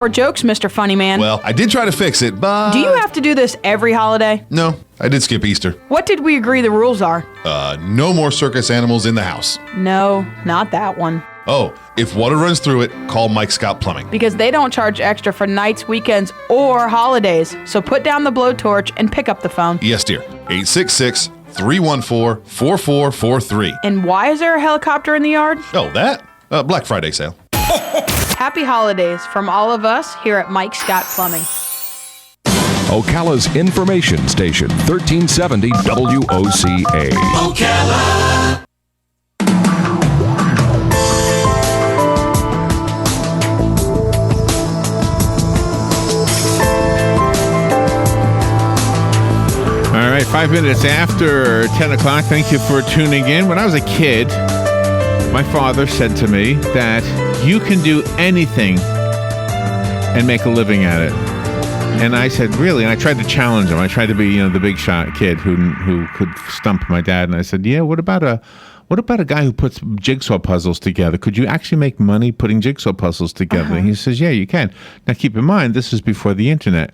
Or jokes, Mr. Funny Man. Well, I did try to fix it, but... Do you have to do this every holiday? No, I did skip Easter. What did we agree the rules are? No more circus animals in the house. No, not that one. Oh, if water runs through it, call Mike Scott Plumbing. Because they don't charge extra for nights, weekends, or holidays. So put down the blowtorch and pick up the phone. Yes, dear. 866-314-4443. And why is there a helicopter in the yard? Oh, that? Black Friday sale. Happy holidays from all of us here at Mike Scott Plumbing. Ocala's information station, 1370 WOCA. Ocala. All right, 5 minutes after 10 o'clock. Thank you for tuning in. When I was a kid, my father said to me that you can do anything and make a living at it. And I said, really? And I tried to challenge him. I tried to be, the big shot kid who could stump my dad. And I said, yeah, what about a guy who puts jigsaw puzzles together? Could you actually make money putting jigsaw puzzles together? And he says, yeah, you can. Now, keep in mind, this is before the internet.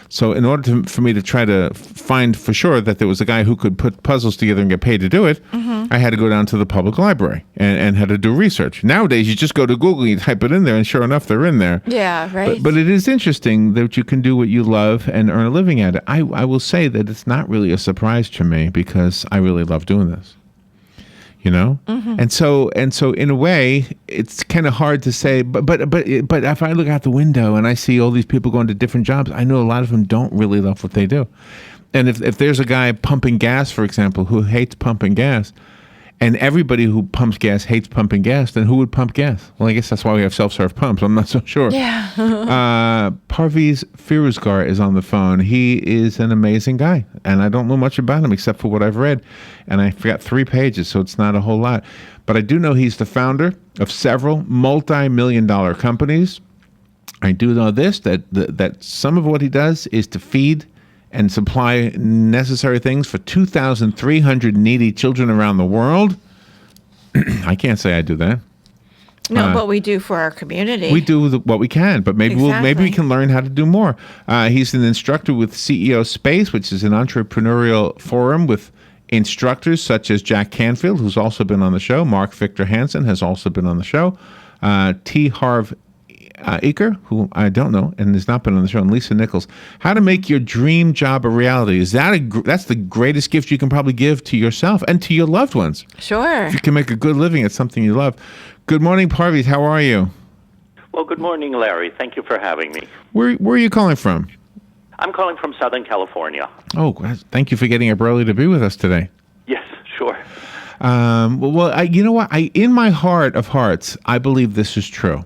So in order for me to try to find for sure that there was a guy who could put puzzles together and get paid to do it, I had to go down to the public library and had to do research. Nowadays, you just go to Google, you type it in there, and sure enough, they're in there. Yeah, right. But it is interesting that you can do what you love and earn a living at it. I will say that it's not really a surprise to me because I really love doing this. And so in a way, it's kind of hard to say. But if I look out the window and I see all these people going to different jobs, I know a lot of them don't really love what they do. And if there's a guy pumping gas, for example, who hates pumping gas, and everybody who pumps gas hates pumping gas, then who would pump gas? Well, I guess that's why we have self-serve pumps. I'm not so sure. Yeah. Parviz Firouzgar is on the phone. He is an amazing guy, and I don't know much about him except for what I've read, and I forgot 3 pages, so it's not a whole lot. But I do know he's the founder of several multi-million-dollar companies. I do know this, that some of what he does is to feed and supply necessary things for 2,300 needy children around the world. I can't say I do that. No, but we do for our community. We do what we can, but maybe we can learn how to do more. He's an instructor with CEO Space, which is an entrepreneurial forum with instructors such as Jack Canfield, who's also been on the show. Mark Victor Hansen has also been on the show. T. Harv Eker, who I don't know and has not been on the show, and Lisa Nichols. How to make your dream job a reality. That's the greatest gift you can probably give to yourself and to your loved ones. Sure. If you can make a good living at something you love. Good morning, Parviz. How are you? Well, good morning, Larry. Thank you for having me. Where are you calling from? I'm calling from Southern California. Oh, thank you for getting up early to be with us today. Yes, sure. You know what? In my heart of hearts, I believe this is true.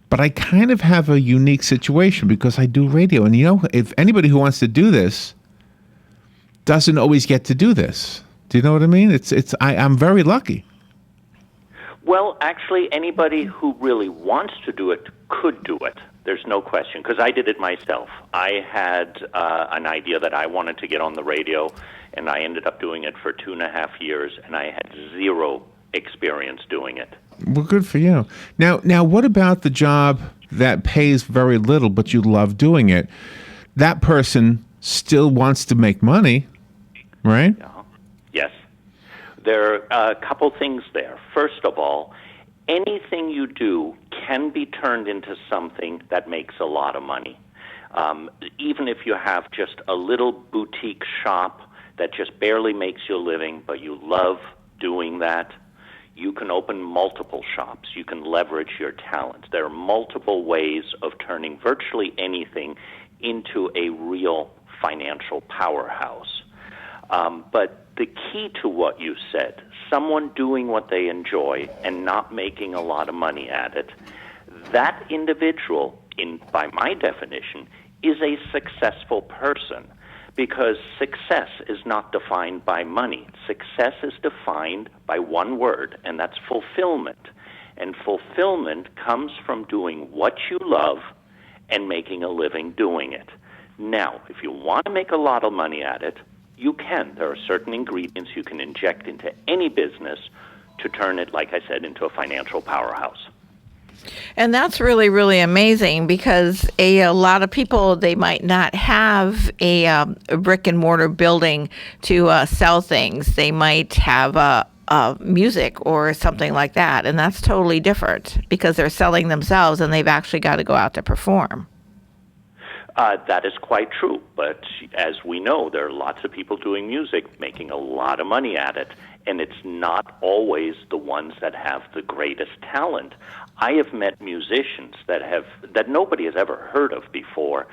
But I kind of have a unique situation because I do radio. And, if anybody who wants to do this doesn't always get to do this. Do you know what I mean? I'm very lucky. Well, actually, anybody who really wants to do it could do it. There's no question, because I did it myself. I had an idea that I wanted to get on the radio, and I ended up doing it for 2.5 years, and I had zero experience doing it. Well, good for you. Now, what about the job that pays very little, but you love doing it? That person still wants to make money, right? Yes. There are a couple things there. First of all, anything you do can be turned into something that makes a lot of money. Even if you have just a little boutique shop that just barely makes you a living, but you love doing that, you can open multiple shops. You can leverage your talents. There are multiple ways of turning virtually anything into a real financial powerhouse. But the key to what you said, someone doing what they enjoy and not making a lot of money at it, that individual, by my definition, is a successful person. Because success is not defined by money. Success is defined by one word, and that's fulfillment. And fulfillment comes from doing what you love and making a living doing it. Now, if you want to make a lot of money at it, you can. There are certain ingredients you can inject into any business to turn it, like I said, into a financial powerhouse. And that's really, really amazing because a lot of people, they might not have a brick and mortar building to sell things. They might have music or something like that. And that's totally different because they're selling themselves and they've actually got to go out to perform. That is quite true. But as we know, there are lots of people doing music, making a lot of money at it. And it's not always the ones that have the greatest talent. I have met musicians that nobody has ever heard of before,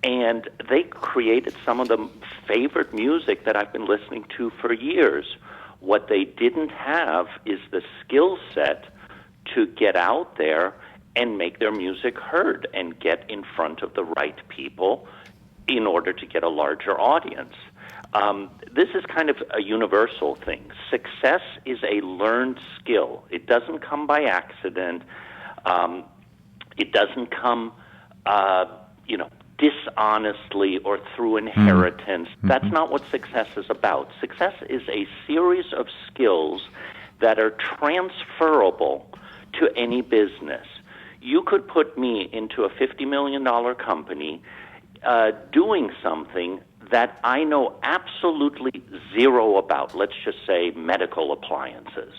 and they created some of the favorite music that I've been listening to for years. What they didn't have is the skill set to get out there and make their music heard and get in front of the right people in order to get a larger audience. This is kind of a universal thing. Success is a learned skill. It doesn't come by accident. It doesn't come, dishonestly or through inheritance. Mm-hmm. That's not what success is about. Success is a series of skills that are transferable to any business. You could put me into a $50 million company doing something that I know absolutely zero about. Let's just say medical appliances,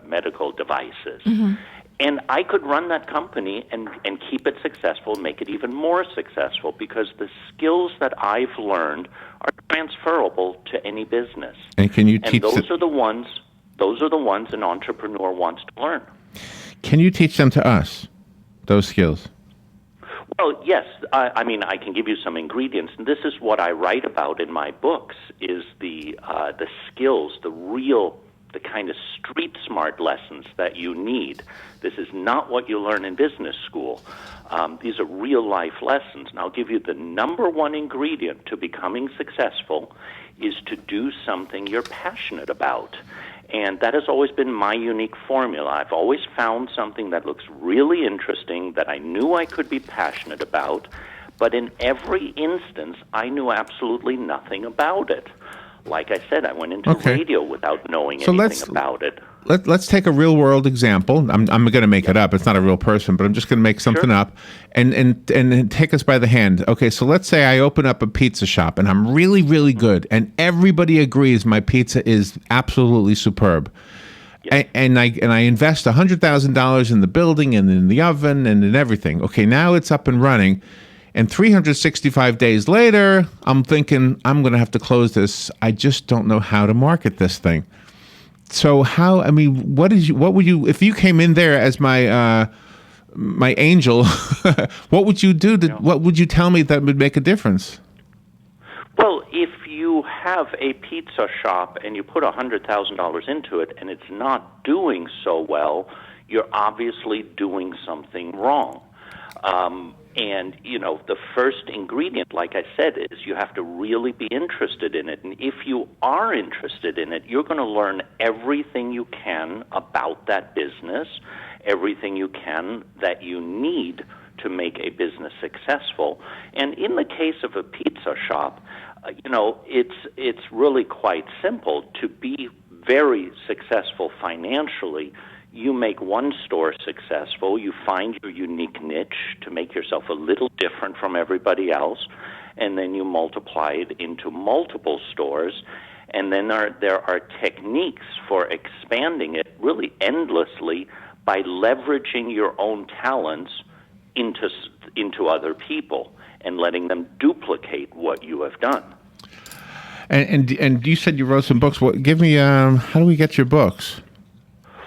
medical devices. Mm-hmm. And I could run that company and keep it successful, make it even more successful, because the skills that I've learned are transferable to any business. And can you teach? And those are the ones an entrepreneur wants to learn. Can you teach them to us, those skills? Well, yes. I mean, I can give you some ingredients, and this is what I write about in my books: is the skills, the kind of street smart lessons that you need. This is not what you learn in business school. These are real life lessons. And I'll give you the number one ingredient to becoming successful is to do something you're passionate about. And that has always been my unique formula. I've always found something that looks really interesting that I knew I could be passionate about, but in every instance, I knew absolutely nothing about it. Like I said, I went into radio without knowing anything about it. Let's take a real world example. I'm going to make it up. It's not a real person, but I'm just going to make something up and take us by the hand. Okay, so let's say I open up a pizza shop and I'm really, really good, and everybody agrees my pizza is absolutely superb. Yes. And I invest $100,000 in the building and in the oven and in everything. Okay, now it's up and running. And 365 days later, I'm thinking, I'm going to have to close this. I just don't know how to market this thing. So what would you, if you came in there as my angel, what would you do? What would you tell me that would make a difference? Well, if you have a pizza shop and you put $100,000 into it and it's not doing so well, you're obviously doing something wrong. And, the first ingredient, like I said, is you have to really be interested in it. And if you are interested in it, you're going to learn everything you can about that business, everything you can that you need to make a business successful. And in the case of a pizza shop, it's really quite simple. To be very successful financially, you make one store successful, you find your unique niche to make yourself a little different from everybody else, and then you multiply it into multiple stores, and then there are techniques for expanding it really endlessly by leveraging your own talents into other people and letting them duplicate what you have done. And you said you wrote some books. Give me how do we get your books?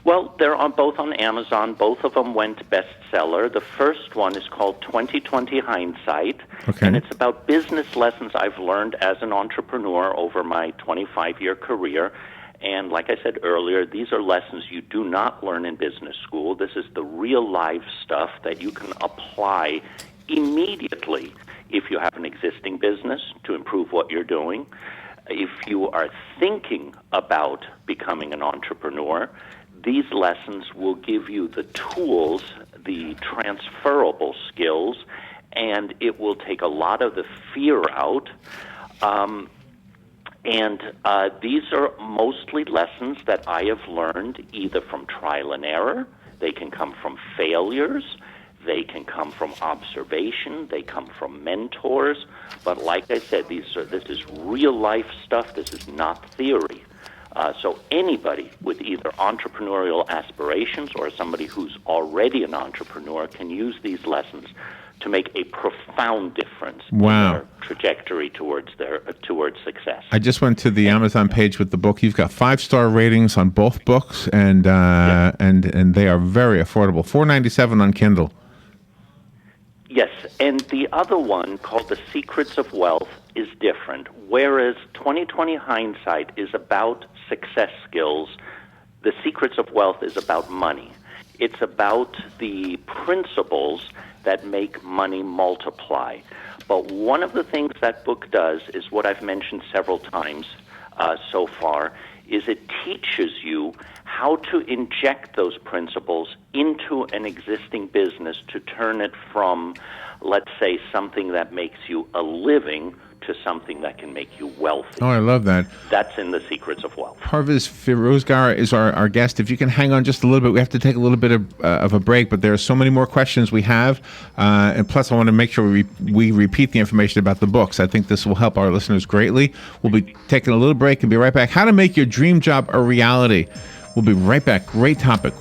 Well, they're both on Amazon. Both of them went bestseller. The first one is called 2020 Hindsight, and it's about business lessons I've learned as an entrepreneur over my 25-year career. And like I said earlier, these are lessons you do not learn in business school. This is the real-life stuff that you can apply immediately if you have an existing business to improve what you're doing. If you are thinking about becoming an entrepreneur, these lessons will give you the tools, the transferable skills, and it will take a lot of the fear out. These are mostly lessons that I have learned either from trial and error, They can come from failures. They can come from observation. They come from mentors. But like I said, this is real-life stuff. This is not theory. So anybody with either entrepreneurial aspirations or somebody who's already an entrepreneur can use these lessons to make a profound difference in their trajectory towards success. I just went to the Amazon page with the book. You've got 5-star ratings on both books, and they are very affordable. $4.97 on Kindle. Yes, and the other one, called The Secrets of Wealth, is different. Whereas 2020 Hindsight is about success skills, The Secrets of Wealth is about money. It's about the principles that make money multiply. But one of the things that book does is what I've mentioned several times so far, is it teaches you how to inject those principles into an existing business to turn it from, let's say, something that makes you a living to something that can make you wealthy. Oh, I love that. That's in The Secrets of Wealth. Parviz Firouzgar is our guest. If you can hang on just a little bit, we have to take a little bit of a break, but there are so many more questions we have. And plus, I want to make sure we repeat the information about the books. I think this will help our listeners greatly. We'll be taking a little break and be right back. How to make your dream job a reality. We'll be right back. Great topic.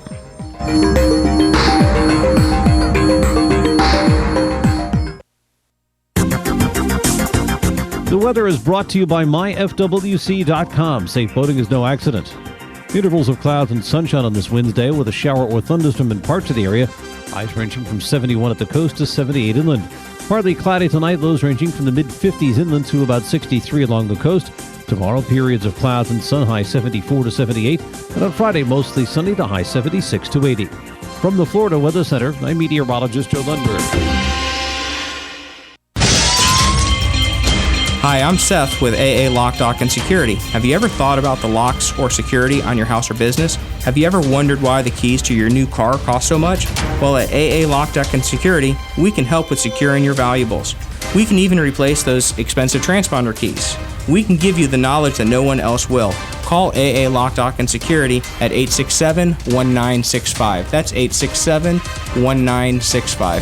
The weather is brought to you by myfwc.com. Safe boating is no accident. Intervals of clouds and sunshine on this Wednesday with a shower or thunderstorm in parts of the area. Highs ranging from 71 at the coast to 78 inland. Partly cloudy tonight, lows ranging from the mid-50s inland to about 63 along the coast. Tomorrow, periods of clouds and sun, high 74 to 78. And on Friday, mostly sunny, the high 76 to 80. From the Florida Weather Center, I'm meteorologist Joe Lundberg. Hi, I'm Seth with AA Lock, Dock, and Security. Have you ever thought about the locks or security on your house or business? Have you ever wondered why the keys to your new car cost so much? Well, at AA Lock, Dock, and Security, we can help with securing your valuables. We can even replace those expensive transponder keys. We can give you the knowledge that no one else will. Call AA Lock, Dock, and Security at 867-1965. That's 867-1965.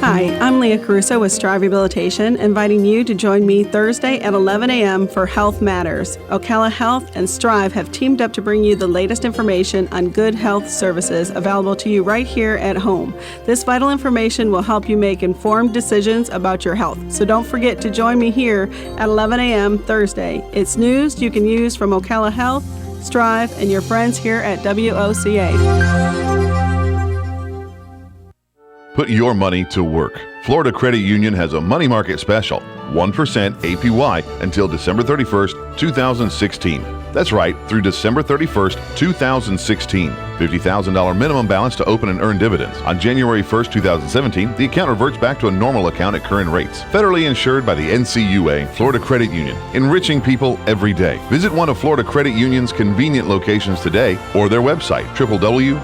Hi, I'm Leah Caruso with Strive Rehabilitation, inviting you to join me Thursday at 11 a.m. for Health Matters. Ocala Health and Strive have teamed up to bring you the latest information on good health services available to you right here at home. This vital information will help you make informed decisions about your health. So don't forget to join me here at 11 a.m. Thursday. It's news you can use from Ocala Health, Strive, and your friends here at WOCA. Put your money to work. Florida Credit Union has a money market special, 1% APY until December 31st, 2016. That's right, through December 31st, 2016. $50,000 minimum balance to open and earn dividends. On January 1st, 2017, the account reverts back to a normal account at current rates. Federally insured by the NCUA, Florida Credit Union. Enriching people every day. Visit one of Florida Credit Union's convenient locations today or their website, www.flcu.org.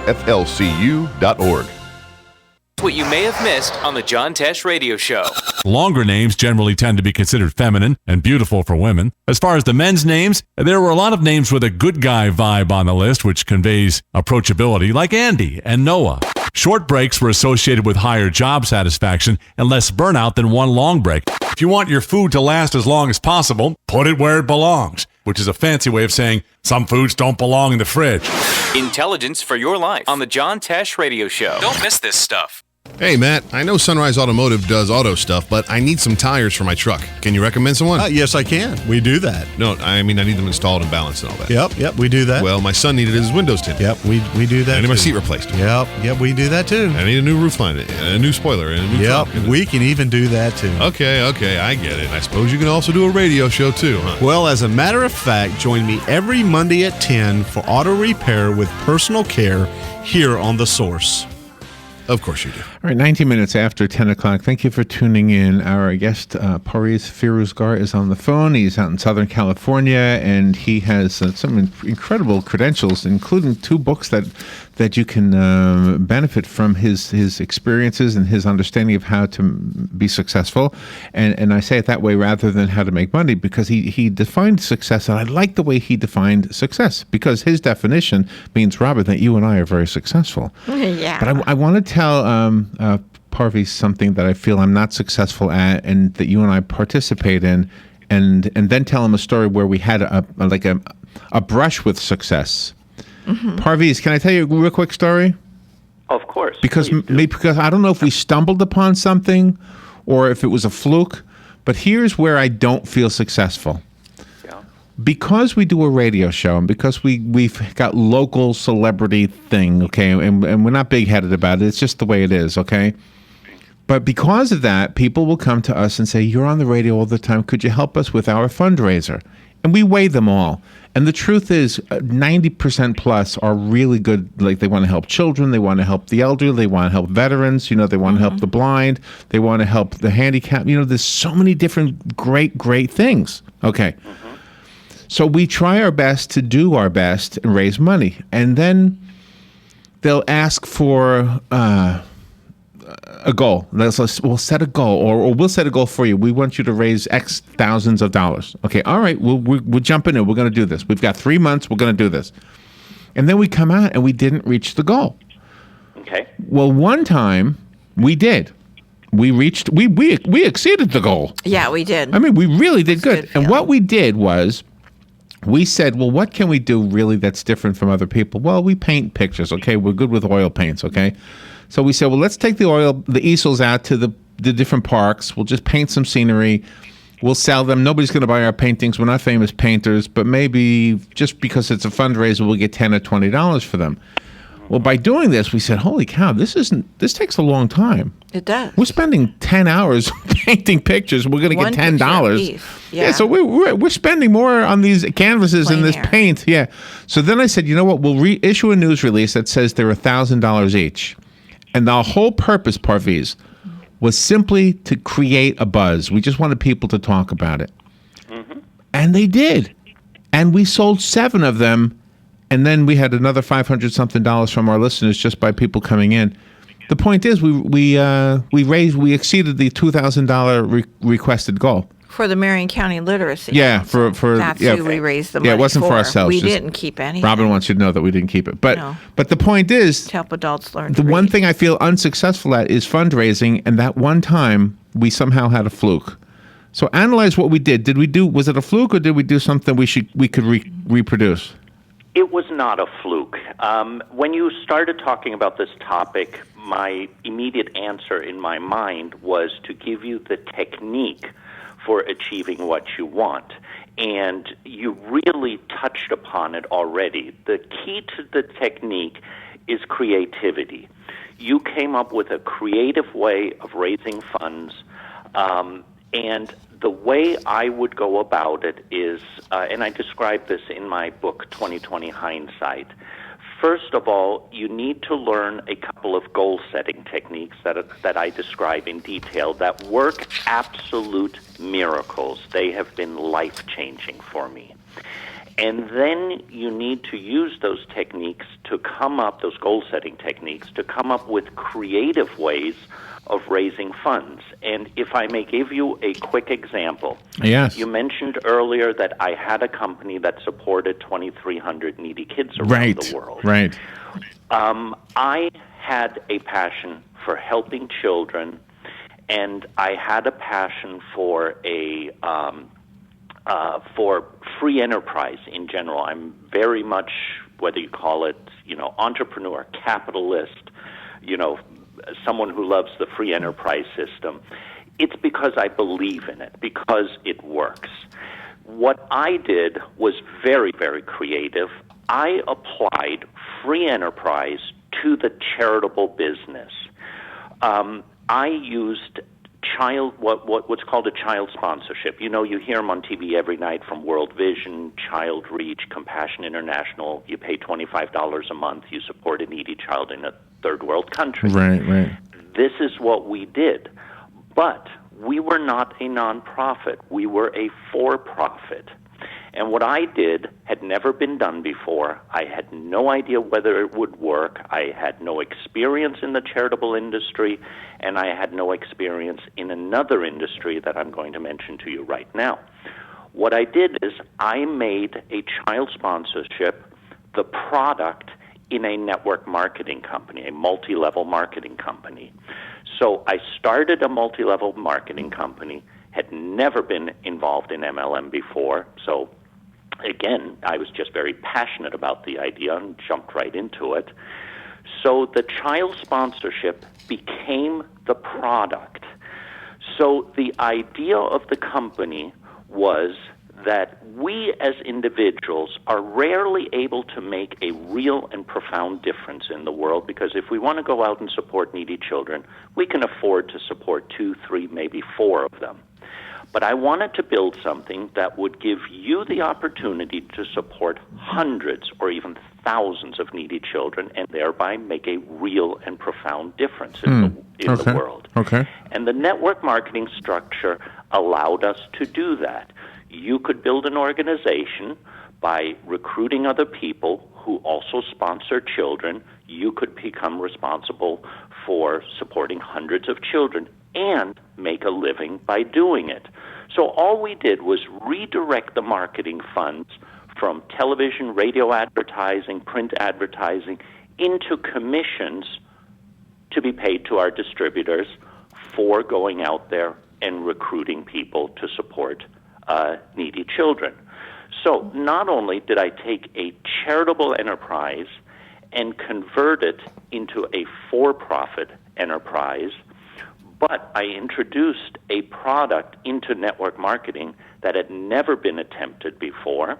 What you may have missed on the John Tesh Radio Show. Longer names generally tend to be considered feminine and beautiful for women. As far as the men's names, there were a lot of names with a good guy vibe on the list, which conveys approachability, like Andy and Noah. Short breaks were associated with higher job satisfaction and less burnout than one long break. If you want your food to last as long as possible, put it where it belongs, which is a fancy way of saying some foods don't belong in the fridge. Intelligence for your life on the John Tesh Radio Show. Don't miss this stuff. Hey, Matt, I know Sunrise Automotive does auto stuff, but I need some tires for my truck. Can you recommend someone? Yes, I can. We do that. No, I mean, I need them installed and balanced and all that. Yep, we do that. Well, my son needed his windows tinted. Yep, we do that. I need my too. seat replaced. Yep, we do that too. I need a new roof line, a new spoiler, and a new trunk. We can even do that too. Okay, I get it. I suppose you can also do a radio show too, huh? Well, as a matter of fact, join me every Monday at 10 for auto repair with personal care here on The Source. Of course you do. All right, 19 minutes after 10 o'clock. Thank you for tuning in. Our guest, Parviz Firouzgar, is on the phone. He's out in Southern California, and he has some incredible credentials, including 2 books that that you can benefit from his experiences and his understanding of how to be successful. And I say it that way rather than how to make money, because he defined success, and I like the way he defined success, because his definition means, Robert, that you and I are very successful. Yeah. But I want to tell Parviz something that I feel I'm not successful at, and that you and I participate in, and then tell him a story where we had a brush with success. Parviz, can I tell you a real quick story? Of course. Because I don't know if we stumbled upon something or if it was a fluke, but here's where I don't feel successful. Yeah. Because we do a radio show, and because we've got local celebrity thing, okay, and we're not big-headed about it, it's just the way it is, okay? But because of that, people will come to us and say, you're on the radio all the time, could you help us with our fundraiser? And we weigh them all. And the truth is, 90% plus are really good. Like, they want to help children, they want to help the elderly, they want to help veterans, they want to help the blind, they want to help the handicapped. There's so many different great things. Okay. So we try our best to do our best and raise money. And then they'll ask for a goal. We'll set a goal, or we'll set a goal for you. We want you to raise X thousands of dollars. Okay, all right, we're jumping in. We're going to do this. We've got 3 months. We're going to do this. And then we come out and we didn't reach the goal. Okay. Well, one time we did. We exceeded the goal. Yeah, we did. I mean, we really did good. And what we did was, we said, well, what can we do really that's different from other people? Well, we paint pictures. Okay, we're good with oil paints. Okay. So we said, well, let's take the easels out to the different parks. We'll just paint some scenery. We'll sell them. Nobody's going to buy our paintings. We're not famous painters, but maybe just because it's a fundraiser, we'll get $10 or $20 for them. Well, by doing this, we said, holy cow, this takes a long time. It does. We're spending 10 hours painting pictures. We're going to get $10. Yeah, so we're spending more on these canvases and this paint. Yeah. So then I said, you know what? We'll reissue a news release that says they're $1,000 each. And the whole purpose, Parviz, was simply to create a buzz. We just wanted people to talk about it. And they did. And we sold 7 of them. And then we had another $500-something from our listeners just by people coming in. The point is, we exceeded the $2,000 requested goal. For the Marion County Literacy. Yeah, for that's who we raised the money for. Yeah, it wasn't for ourselves. We didn't keep any. Robin wants you to know that we didn't keep it. But the point is, to help adults learn the one thing I feel unsuccessful at is fundraising, and that one time we somehow had a fluke. So analyze what we did. Was it a fluke, or did we do something we could reproduce? It was not a fluke. When you started talking about this topic, my immediate answer in my mind was to give you the technique for achieving what you want. And you really touched upon it already. The key to the technique is creativity. You came up with a creative way of raising funds, and the way I would go about it is, and I describe this in my book, 2020 Hindsight. First of all, you need to learn a couple of goal-setting techniques that I describe in detail that work absolute miracles. They have been life-changing for me. And then you need to use those techniques to come up, those goal-setting techniques, to come up with creative ways of raising funds. And if I may give you a quick example. Yes. You mentioned earlier that I had a company that supported 2,300 needy kids around the world. Right. I had a passion for helping children, and I had a passion for free enterprise in general. I'm very much, whether you call it, entrepreneur, capitalist, someone who loves the free enterprise system. It's because I believe in it, because it works. What I did was very, very creative. I applied free enterprise to the charitable business. I used what's called a child sponsorship. You hear them on TV every night from World Vision, Child Reach, Compassion International. You pay $25 a month. You support a needy child in a third world country. Right. This is what we did. But we were not a nonprofit. We were a for-profit. And what I did had never been done before. I had no idea whether it would work. I had no experience in the charitable industry, and I had no experience in another industry that I'm going to mention to you right now. What I did is I made a child sponsorship the product in a network marketing company, a multi-level marketing company. So I started a multi-level marketing company, had never been involved in MLM before, so again, I was just very passionate about the idea and jumped right into it. So the child sponsorship became the product. So the idea of the company was that we as individuals are rarely able to make a real and profound difference in the world, because if we want to go out and support needy children, we can afford to support 2, 3, maybe 4 of them. But I wanted to build something that would give you the opportunity to support hundreds or even thousands of needy children and thereby make a real and profound difference in the world. Okay. And the network marketing structure allowed us to do that. You could build an organization by recruiting other people who also sponsor children. You could become responsible for supporting hundreds of children and make a living by doing it. So all we did was redirect the marketing funds from television, radio advertising, print advertising, into commissions to be paid to our distributors for going out there and recruiting people to support needy children. So not only did I take a charitable enterprise and convert it into a for-profit enterprise, but I introduced a product into network marketing that had never been attempted before,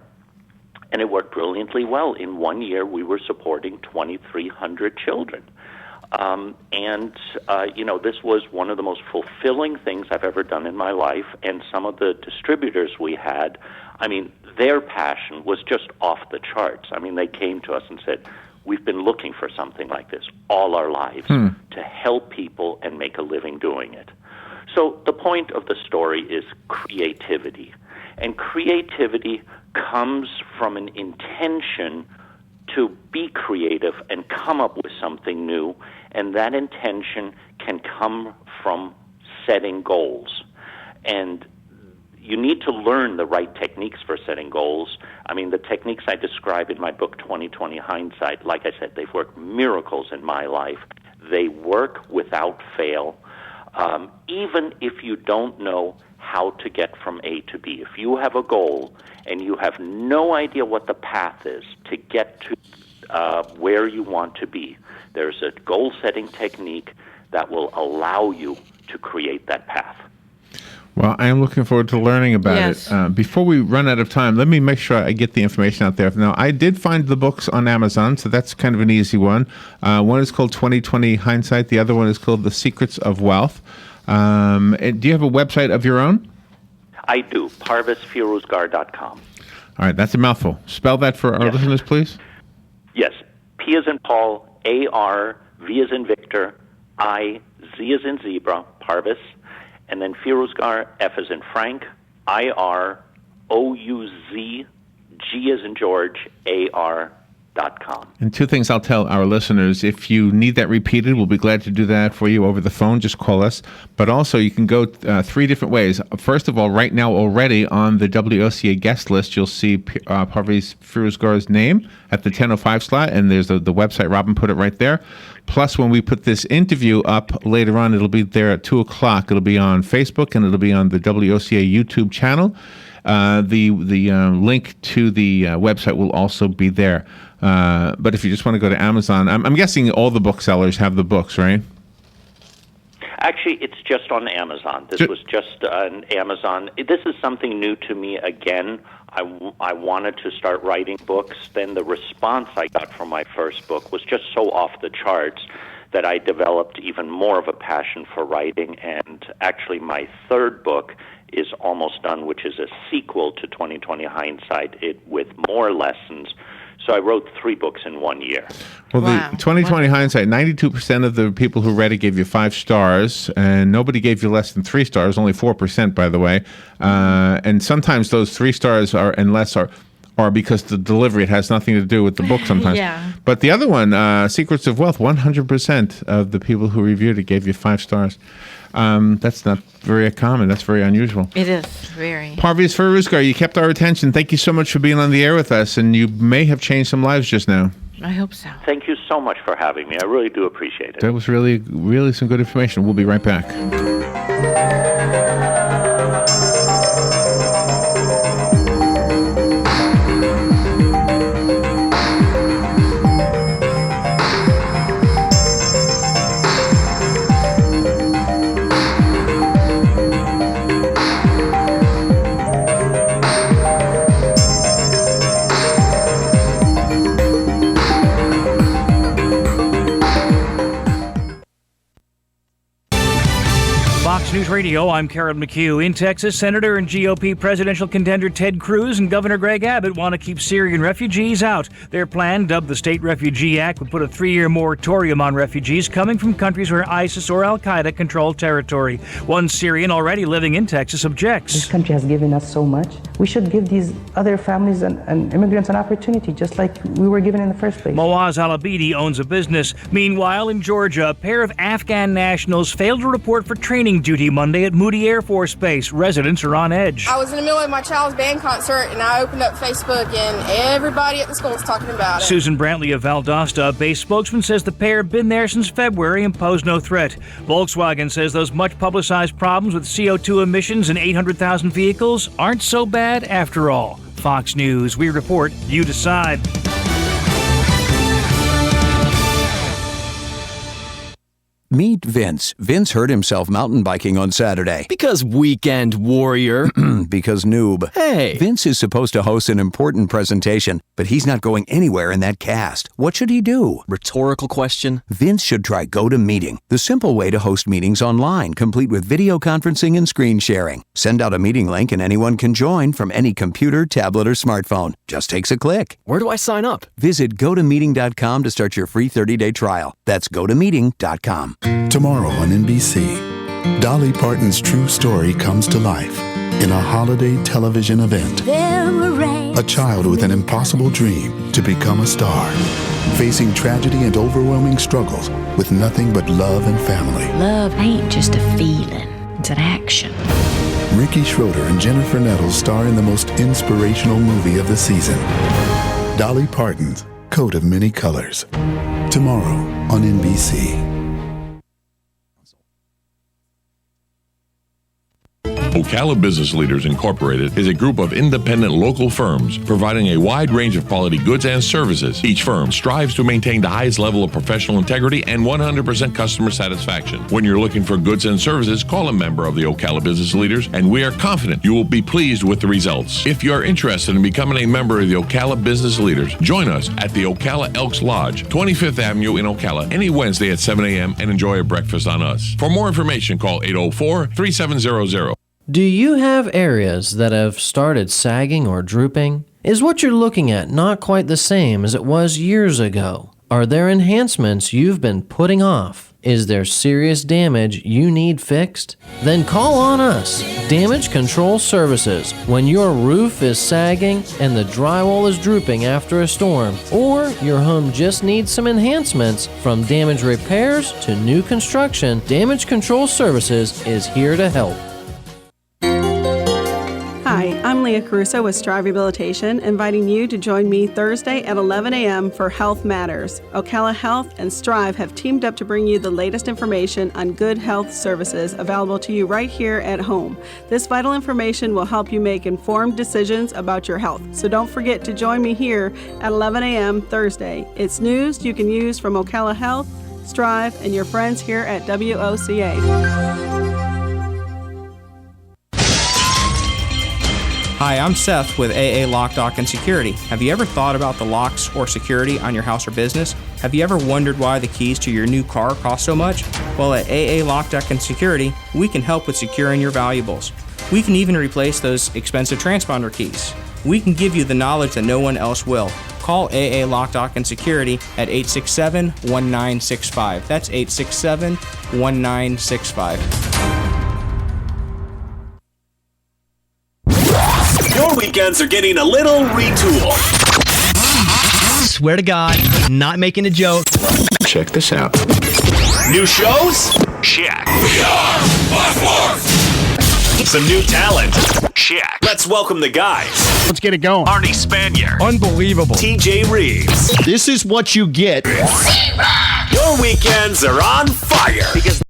and it worked brilliantly well. In 1 year, we were supporting 2,300 children. This was one of the most fulfilling things I've ever done in my life, and some of the distributors we had, their passion was just off the charts. They came to us and said, we've been looking for something like this all our lives to help people and make a living doing it. So the point of the story is creativity. And creativity comes from an intention to be creative and come up with something new, and that intention can come from setting goals. And you need to learn the right techniques for setting goals. The techniques I describe in my book, 2020 Hindsight, like I said, they've worked miracles in my life. They work without fail. Even if you don't know how to get from A to B. If you have a goal and you have no idea what the path is to get to where you want to be, there's a goal-setting technique that will allow you to create that path. Well, I am looking forward to learning about it. Before we run out of time, let me make sure I get the information out there. Now, I did find the books on Amazon, so that's kind of an easy one. One is called 2020 Hindsight. The other one is called The Secrets of Wealth. And do you have a website of your own? I do, parvizfirouzgar.com. All right, that's a mouthful. Spell that for our listeners, please. Yes, P as in Paul, A-R, V as in Victor, I, Z as in Zebra, Parviz, and then Firouzgar, F as in Frank, I-R, O-U-Z, G as in George, A-R.com. And 2 things I'll tell our listeners. If you need that repeated, we'll be glad to do that for you over the phone. Just call us. But also, you can go 3 different ways. First of all, right now already on the WOCA guest list, you'll see Parviz Firouzgar's name at the 10:05 slot, and there's the website. Robin put it right there. Plus, when we put this interview up later on, it'll be there at 2 o'clock. It'll be on Facebook, and it'll be on the WOCA YouTube channel. The link to the website will also be there. But if you just want to go to Amazon, I'm guessing all the booksellers have the books, right? Actually, it's just on Amazon. This was just on Amazon. This is something new to me again. I wanted to start writing books. Then the response I got from my first book was just so off the charts that I developed even more of a passion for writing. And actually, my third book is almost done, which is a sequel to 2020 Hindsight, with more lessons So I wrote 3 books in 1 year. Well, the 2020 hindsight, 92% of the people who read it gave you 5 stars, and nobody gave you less than 3 stars, only 4%, by the way. And sometimes those 3 stars are and less are because the delivery, it has nothing to do with the book sometimes. Yeah. But the other one, Secrets of Wealth, 100% of the people who reviewed it gave you 5 stars. That's not very common. That's very unusual. It is very. Parviz, Firouzgar, you kept our attention. Thank you so much for being on the air with us, and you may have changed some lives just now. I hope so. Thank you so much for having me. I really do appreciate it. That was really, really some good information. We'll be right back. Fox News Radio, I'm Carol McHugh. In Texas, Senator and GOP presidential contender Ted Cruz and Governor Greg Abbott want to keep Syrian refugees out. Their plan, dubbed the State Refugee Act, would put a 3-year moratorium on refugees coming from countries where ISIS or Al-Qaeda control territory. One Syrian already living in Texas objects. This country has given us so much. We should give these other families and immigrants an opportunity, just like we were given in the first place. Moaz Al-Abidi owns a business. Meanwhile, in Georgia, a pair of Afghan nationals failed to report for training duty Monday at Moody Air Force Base. Residents are on edge. I was in the middle of my child's band concert, and I opened up Facebook, and everybody at the school was talking about it. Susan Brantley of Valdosta, a base spokesman, says the pair have been there since February and pose no threat. Volkswagen says those much-publicized problems with CO2 emissions and 800,000 vehicles aren't so bad after all. Fox News, we report, you decide. Meet Vince. Vince hurt himself mountain biking on Saturday. Because weekend warrior. Because noob. Hey. Vince is supposed to host an important presentation, but he's not going anywhere in that cast. What should he do? Rhetorical question. Vince should try GoToMeeting, the simple way to host meetings online, complete with video conferencing and screen sharing. Send out a meeting link and anyone can join from any computer, tablet, or smartphone. Just takes a click. Where do I sign up? Visit GoToMeeting.com to start your free 30-day trial. That's GoToMeeting.com. Tomorrow on NBC, Dolly Parton's true story comes to life in a holiday television event. A child with an impossible dream to become a star, facing tragedy and overwhelming struggles with nothing but love and family. Love ain't just a feeling, it's an action. Ricky Schroeder and Jennifer Nettles star in the most inspirational movie of the season, Dolly Parton's Coat of Many Colors. Tomorrow on NBC. Ocala Business Leaders Incorporated is a group of independent local firms providing a wide range of quality goods and services. Each firm strives to maintain the highest level of professional integrity and 100% customer satisfaction. When you're looking for goods and services, call a member of the Ocala Business Leaders, and we are confident you will be pleased with the results. If you are interested in becoming a member of the Ocala Business Leaders, join us at the Ocala Elks Lodge, 25th Avenue in Ocala, any Wednesday at 7 a.m. and enjoy a breakfast on us. For more information, call 804-3700. Do you have areas that have started sagging or drooping? Is what you're looking at not quite the same as it was years ago? Are there enhancements you've been putting off? Is there serious damage you need fixed? Then call on us, Damage Control Services. When your roof is sagging and the drywall is drooping after a storm, or your home just needs some enhancements, from damage repairs to new construction, Damage Control Services is here to help. Hi, I'm Leah Caruso with Strive Rehabilitation, inviting you to join me Thursday at 11 a.m. for Health Matters. Ocala Health and Strive have teamed up to bring you the latest information on good health services available to you right here at home. This vital information will help you make informed decisions about your health. So don't forget to join me here at 11 a.m. Thursday. It's news you can use from Ocala Health, Strive, and your friends here at WOCA. Hi, I'm Seth with AA Lock, Dock, and Security. Have you ever thought about the locks or security on your house or business? Have you ever wondered why the keys to your new car cost so much? Well, at AA Lock, Dock, and Security, we can help with securing your valuables. We can even replace those expensive transponder keys. We can give you the knowledge that no one else will. call AA Lock, Dock, and Security at 867-1965. That's 867-1965. Your weekends are getting a little retooled. Swear to God, not making a joke. Check this out. New shows? Check. Some new talent? Check. Let's welcome the guys. Let's get it going. Arnie Spanier. Unbelievable. TJ Reeves. This is what you get. Your weekends are on fire. Because